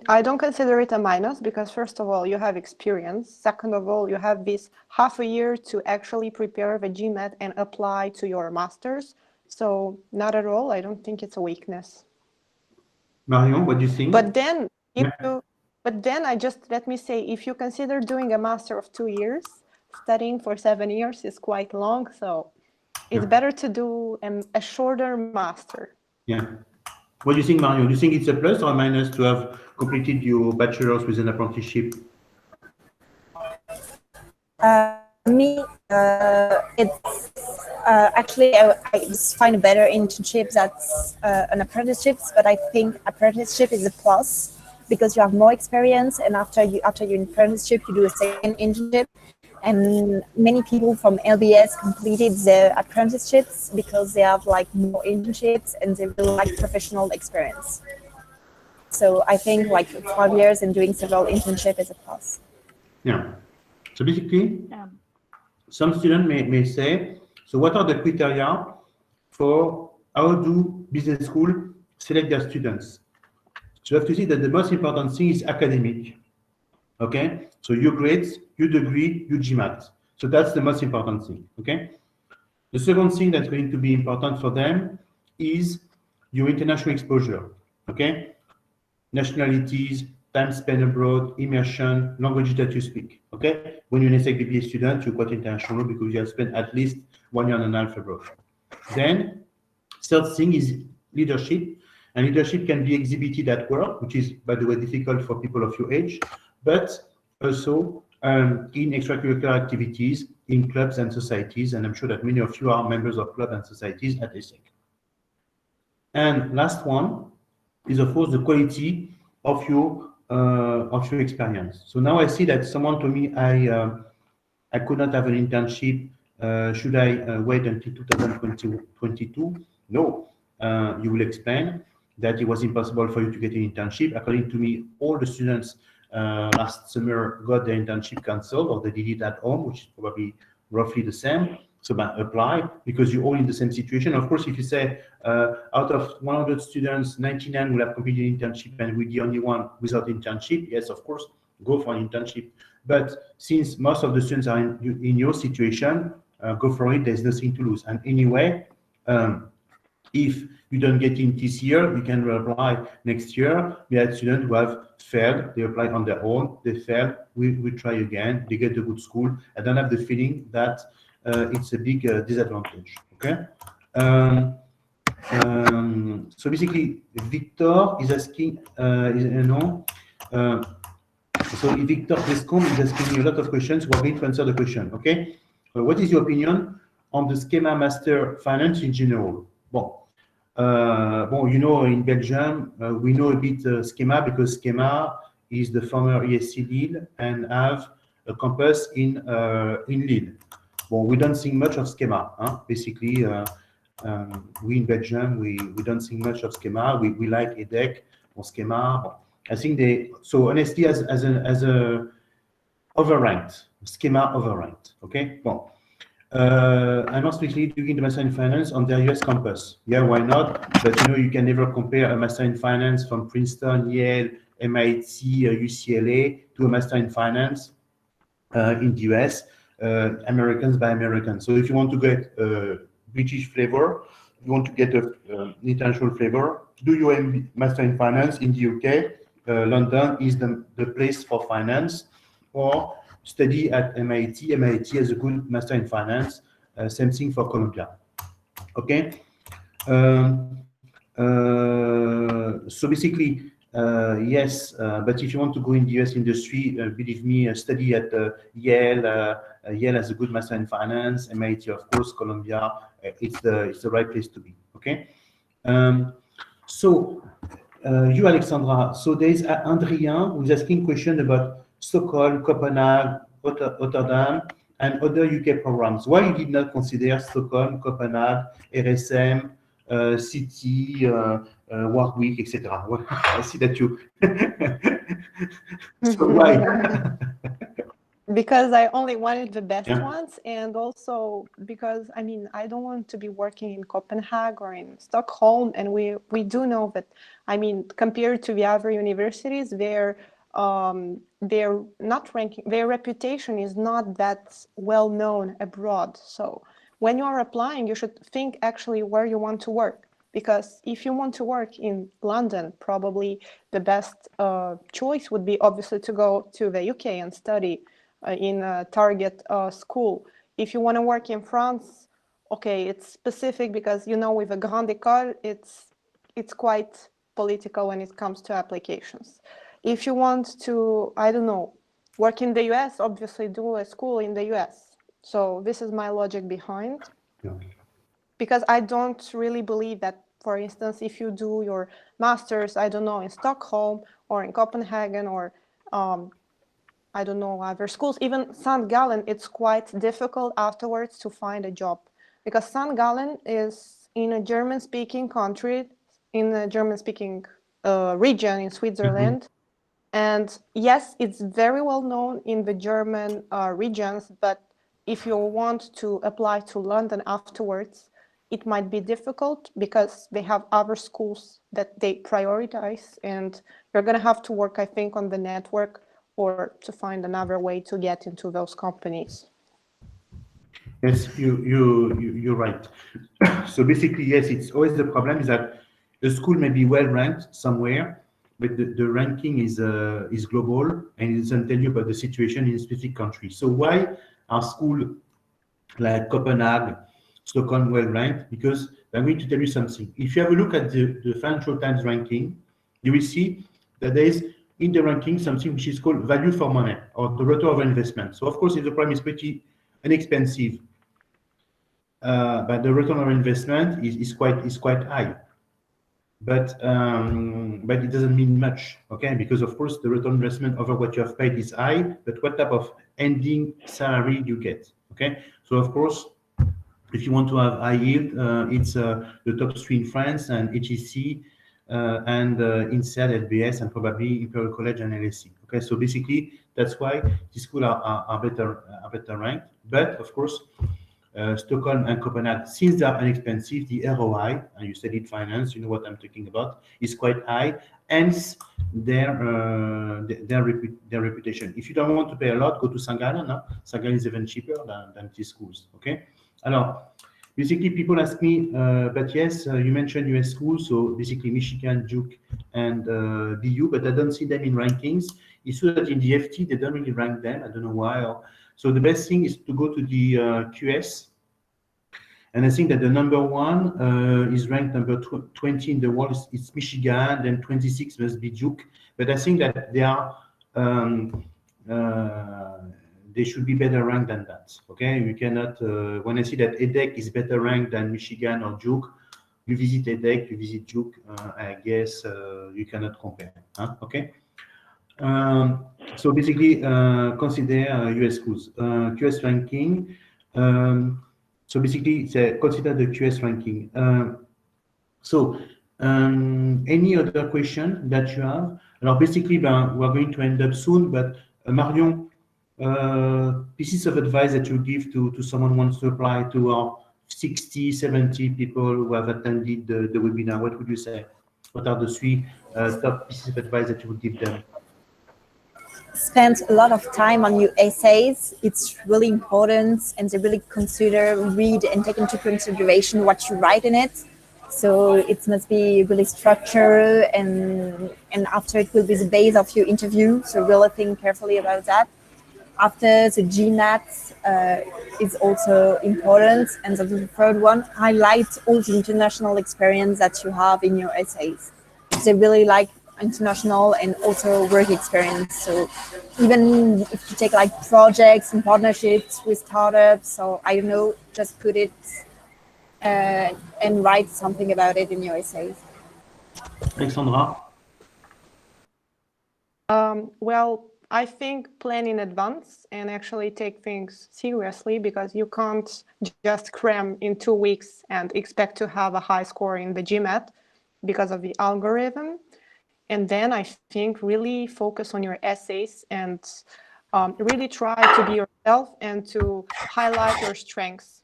I don't consider it a minus because, first of all, you have experience. Second of all, you have this half a year to actually prepare the GMAT and apply to your master's. So not at all. I don't think it's a weakness. Marion, what do you think? But then, let me say, if you consider doing a master of 2 years, studying for 7 years is quite long. So it's better to do a shorter master. Yeah. What do you think, Marion? Do you think it's a plus or a minus to have completed your bachelor's with an apprenticeship? It's actually I just find a better internship that's an apprenticeship, but I think apprenticeship is a plus because you have more experience, and after your apprenticeship, you do a second internship. And many people from LBS completed their apprenticeships because they have like more internships and they really like professional experience. So I think like 5 years and doing several internships is a plus. Yeah. So basically, some students may say, so what are the criteria for how do business school select their students? So you have to see that the most important thing is academic. Okay, so your grades, your degree, your GMAT. So that's the most important thing. Okay. The second thing that's going to be important for them is your international exposure. Okay, nationalities, time spent abroad, immersion, languages that you speak. Okay, when you're an ESSEC BBA student, you're quite international because you have spent at least 1.5 years abroad. Then, third thing is leadership, and leadership can be exhibited at work, which is, by the way, difficult for people of your age, but also in extracurricular activities, in clubs and societies, and I'm sure that many of you are members of clubs and societies at ESSEC. And last one is, of course, the quality of your experience. So now I see that someone told me I could not have an internship. Should I wait until 2022? No, you will explain that it was impossible for you to get an internship. According to me, all the students last summer got their internship cancelled, or they did it at home, which is probably roughly the same. So apply, because you're all in the same situation. Of course, if you say out of 100 students, 99 will have completed internship and we're the only one without internship, yes, of course, go for an internship. But since most of the students are in your situation, go for it, there's nothing to lose. And anyway, if you don't get in this year, you can reapply next year. We had students who have failed, they apply on their own, they failed, we try again, they get a good school. I don't have the feeling that it's a big disadvantage, okay? So basically, Victor is asking, so Victor Descombe is asking me a lot of questions. We're going to answer the question, okay? What is your opinion on the schema master finance in general? Well, Well, you know, in Belgium, we know a bit Schema because Schema is the former ESSEC Lille and have a campus in Lille. Well, we don't think much of Schema. Huh? Basically, we in Belgium, we don't think much of Schema. We like EDEC or Schema. Well, I think they, so honestly, as a overranked, Schema overranked, okay? Well, I'm not strictly doing the Master in Finance on their US campus. Yeah, why not? But you know, you can never compare a Master in Finance from Princeton, Yale, MIT, UCLA to a Master in Finance in the US, Americans by Americans. So if you want to get a British flavor, you want to get an international flavor, do your Master in Finance in the UK. London is the place for finance, or study at MIT. MIT has a good Master in Finance. Same thing for Columbia. Okay. So basically, yes, but if you want to go in the US industry, believe me, study at Yale. Yale has a good Master in Finance. MIT, of course, Columbia. It's the right place to be. Okay. So you, Alexandra. So there is Adrien who is asking question about Stockholm, Copenhagen, Rotterdam, and other UK programs. Why you did not consider Stockholm, Copenhagen, RSM, City, Warwick, etc.? Well, I see that you. So why? Because I only wanted the best Yeah. ones, and also because, I mean, I don't want to be working in Copenhagen or in Stockholm, and we do know that, I mean, compared to the other universities, they're not ranking, their reputation is not that well known abroad. So when you are applying, you should think actually where you want to work, because if you want to work in London, probably the best choice would be obviously to go to the UK and study in a target school. If you want to work in France, okay, it's specific because, you know, with a grande école, it's quite political when it comes to applications. If you want to, I don't know, work in the US, obviously do a school in the US. So this is my logic behind. Yeah. Because I don't really believe that, for instance, if you do your master's, I don't know, in Stockholm or in Copenhagen or I don't know, other schools, even St. Gallen, it's quite difficult afterwards to find a job, because St. Gallen is in a German-speaking country, in a German-speaking region in Switzerland. Mm-hmm. And yes, it's very well known in the German regions, but if you want to apply to London afterwards, it might be difficult because they have other schools that they prioritize, and you're going to have to work, I think, on the network or to find another way to get into those companies. Yes, you're right. So basically, yes, it's always the problem is that a school may be well ranked somewhere, but the ranking is global and it doesn't tell you about the situation in a specific country. So why are schools like Copenhagen, Stockholm well ranked? Because I'm going to tell you something. If you have a look at the Financial Times ranking, you will see that there is in the ranking something which is called value for money, or the return of investment. So of course, if the prime is pretty inexpensive, but the return of investment is quite high. But it doesn't mean much, okay? Because of course the return on investment over what you have paid is high, but what type of ending salary you get, okay? So of course, if you want to have high yield, it's the top 3 in France and HEC. And INSEAD, LBS, and probably Imperial College and LSE. Okay, so basically that's why these schools are better ranked. But of course, Stockholm and Copenhagen, since they are inexpensive, the ROI, and you studied finance, you know what I'm talking about, is quite high. Hence their reputation. If you don't want to pay a lot, go to St. Gallen. No? St. Gallen is even cheaper than these schools. Okay, alors. Basically, people ask me, but yes, you mentioned US schools, so basically Michigan, Duke, and BU, but I don't see them in rankings. It's true that in the FT, they don't really rank them. I don't know why. So the best thing is to go to the QS. And I think that the number 1 is ranked number 20 in the world. It's Michigan, then 26 must be Duke. But I think that they are... they should be better ranked than that. Okay, you cannot. When I see that EDEC is better ranked than Michigan or Duke, you visit EDHEC, you visit Duke, I guess you cannot compare. Huh? Okay. So basically, consider US schools, QS ranking. So basically, consider the QS ranking. Any other question that you have? Alors basically, we're going to end up soon, but Marion, pieces of advice that you give to someone who wants to apply to our 60, 70 people who have attended the webinar, what would you say? What are the three top pieces of advice that you would give them? Spend a lot of time on your essays. It's really important, and to really consider, read, and take into consideration what you write in it. So it must be really structured, and after it will be the base of your interview. So really think carefully about that. After, the GMAT is also important, and the third one, highlight all the international experience that you have in your essays. They really like international and also work experience. So even if you take like projects and partnerships with startups, so I don't know, just put it and write something about it in your essays. Alexandra? Well, I think plan in advance and actually take things seriously, because you can't just cram in 2 weeks and expect to have a high score in the GMAT because of the algorithm. And then I think really focus on your essays and really try to be yourself and to highlight your strengths.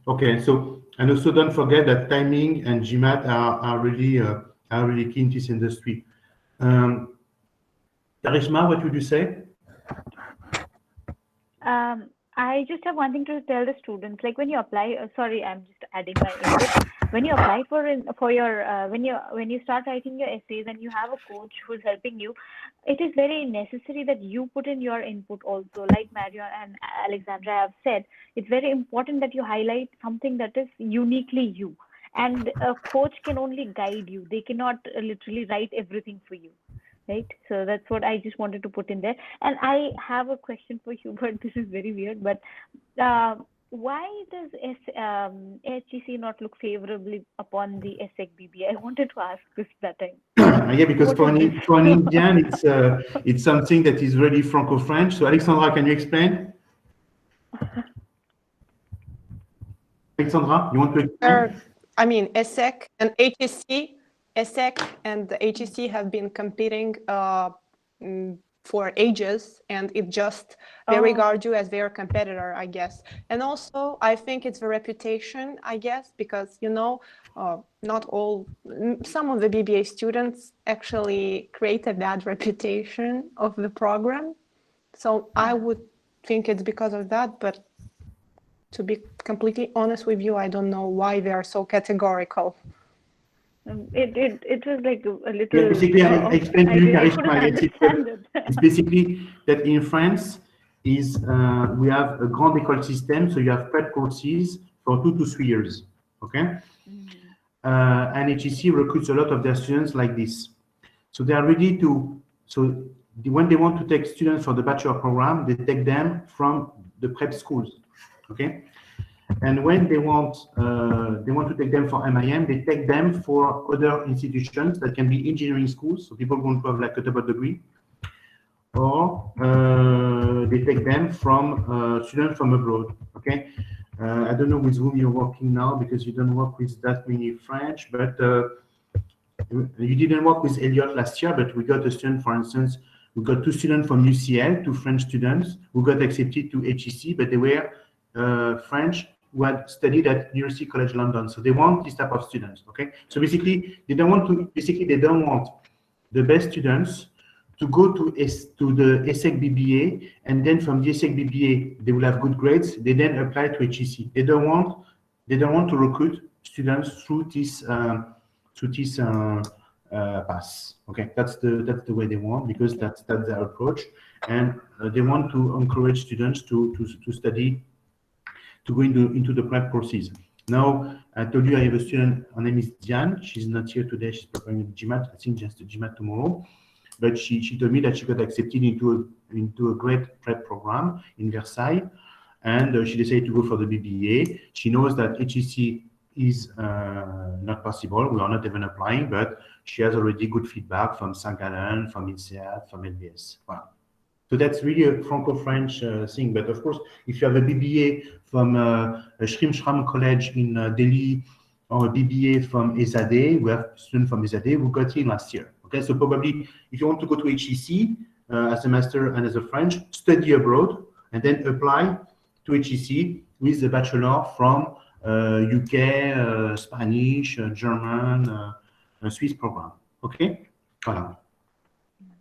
Okay, so, and also don't forget that timing and GMAT are really key in this industry. Karishma, what would you say? I just have one thing to tell the students. Like when you apply, sorry, I'm just adding my input. When you apply for your when you start writing your essays and you have a coach who's helping you, it is very necessary that you put in your input also. Like Mario and Alexandra have said, it's very important that you highlight something that is uniquely you. And a coach can only guide you. They cannot literally write everything for you. Right, so that's what I just wanted to put in there. And I have a question for Hubert. This is very weird, but why does HEC not look favorably upon the ESSEC BBA? I wanted to ask this that time. Yeah, because for an Indian, it's something that is really Franco-French. So Alexandra, can you explain? Alexandra, you want to explain? I mean, ESSEC and HEC. ESSEC and the HEC have been competing for ages, and it just they regard you as their competitor, I guess. And also, I think it's the reputation, I guess, because not all, some of the BBA students actually create a bad reputation of the program. So I would think it's because of that, but to be completely honest with you, I don't know why they are so categorical. It was like a little. Yeah, basically, I explained to you, Karishma. It's basically that in France we have a grand école system, so you have prep courses for 2 to 3 years. Okay, and HEC recruits a lot of their students like this. So they are ready to. So when they want to take students for the bachelor program, they take them from the prep schools. Okay. And when they want to take them for MIM, they take them for other institutions that can be engineering schools, so people want to have like a double degree, or they take them from students from abroad. Okay, I don't know with whom you're working now because you don't work with that many French, but you didn't work with Elliot last year, but we got a student, for instance, we got 2 students from UCL, 2 French students who got accepted to HEC, but they were French, who had studied at University College London. So they want this type of students. Okay. So basically, they don't want the best students to go to the ESSEC BBA, and then from the ESSEC BBA they will have good grades. They then apply to HEC. They don't want to recruit students through this pass. Okay, that's the way they want, because that's their approach, and they want to encourage students to study, to go into the prep courses. Now, I told you I have a student, her name is Diane. She's not here today. She's preparing the GMAT. I think just the GMAT tomorrow. But she told me that she got accepted into a great prep program in Versailles. and she decided to go for the BBA. She knows that HEC is not possible. We are not even applying, but she has already good feedback from St. Gallen, from INSEAD, from LBS. Wow. So that's really a Franco-French thing. But of course, if you have a BBA from Shrim College in Delhi, or a BBA from ESSEC, we have students from ESSEC who got in last year. Okay, so probably if you want to go to HEC as a master and as a French, study abroad, and then apply to HEC with the bachelor from UK, Spanish, German, Swiss program. Okay? Voilà.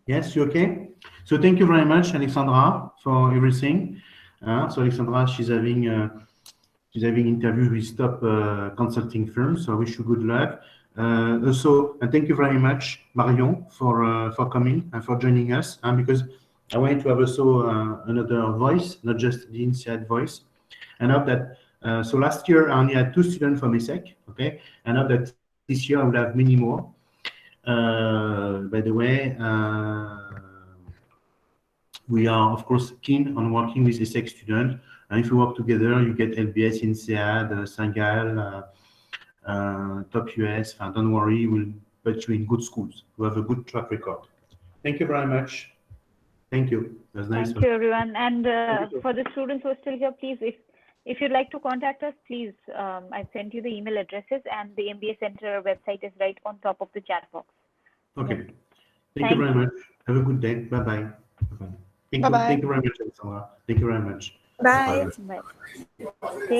Yes, you okay? So thank you very much, Alexandra, for everything. So Alexandra, she's having interviews with top consulting firms. So I wish you good luck. Also, and thank you very much, Marion, for coming and for joining us. Because I wanted to have also another voice, not just the INSEAD voice. And I hope that, so last year I only had 2 students from ESSEC, okay? And I hope that this year I will have many more. By the way, we are, of course, keen on working with ESSEC students. And if we work together, you get LBS, INSEAD, St. Gallen, top US. Don't worry, we'll put you in good schools. We have a good track record. Thank you very much. Thank you. It was nice. Thank you, everyone. And for the students who are still here, please, if you'd like to contact us, please, I've sent you the email addresses, and the MBA Center website is right on top of the chat box. Okay. Thank you very much. Have a good day. Bye-bye. Bye-bye. Thank you very much, Alexandra. Thank you very much. Bye. Bye. Take